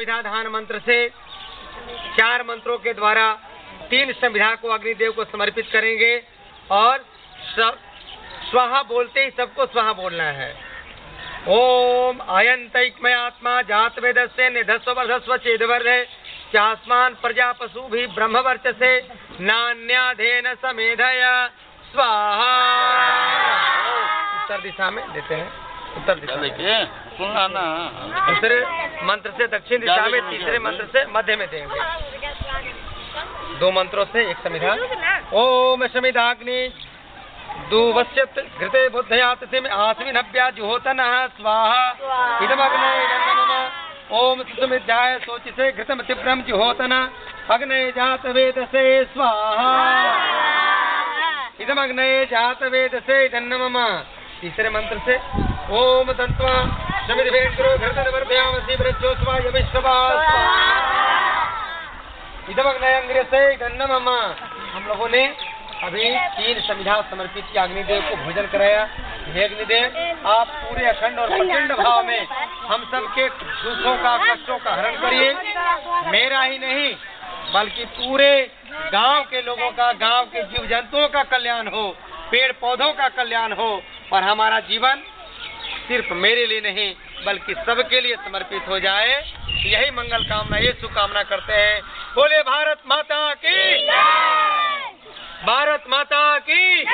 संविधान मंत्र से 4 मंत्रों के द्वारा 3 संविधा को अग्निदेव को समर्पित करेंगे और स्वाहा बोलते ही सबको स्वाहा बोलना है। ओम अयंतैक्मय आत्मा जात वेदस्य निधस्व वर्धस्व चेदवर्धे चास्मान प्रजा पशु भी ब्रह्म वर्चसे नान्याधेन समेधय स्वाहा। उत्तर दिशा में देते हैं, उत्तर दिशा में सुनना ना। दूसरे मंत्र से दक्षिण दिशा में, तीसरे मंत्र से मध्य में देंगे। 2 मंत्रों से एक संविधा। ओम समिधाग्नि दुवस्यत घृते बुद्धयात से आस्विनभ्या जुहोतनः स्वाहा इदमग्ने नमः। ओम सुमिध्याय शोचिसे घृतम तीव्रम जुहोतन अग्ने जात वेदसे स्वाहा इदमग्ने जात वेदसे नमः। तीसरे मंत्र से ओम दंत्वा समिधेन्द्रो घृतनवर्धयामसि ब्रजोस्वा यमिष्टवा इदमग्ने अंग्रेसे नमः। हम लोगों ने अभी 3 संविधा समर्पित किया, अग्निदेव को भोजन कराया। हे अग्निदेव, आप पूरे अखंड और प्रचंड भाव में हम सब के दुखों का, कष्टों का हरण करिए। मेरा ही नहीं बल्कि पूरे गांव के लोगों का, गांव के जीव जंतुओं का कल्याण हो, पेड़ पौधों का कल्याण हो और हमारा जीवन सिर्फ मेरे लिए नहीं बल्कि सबके लिए समर्पित हो जाए। यही मंगल कामना, ये शुभकामना करते हैं। बोले भारत माता की, भारत माता की।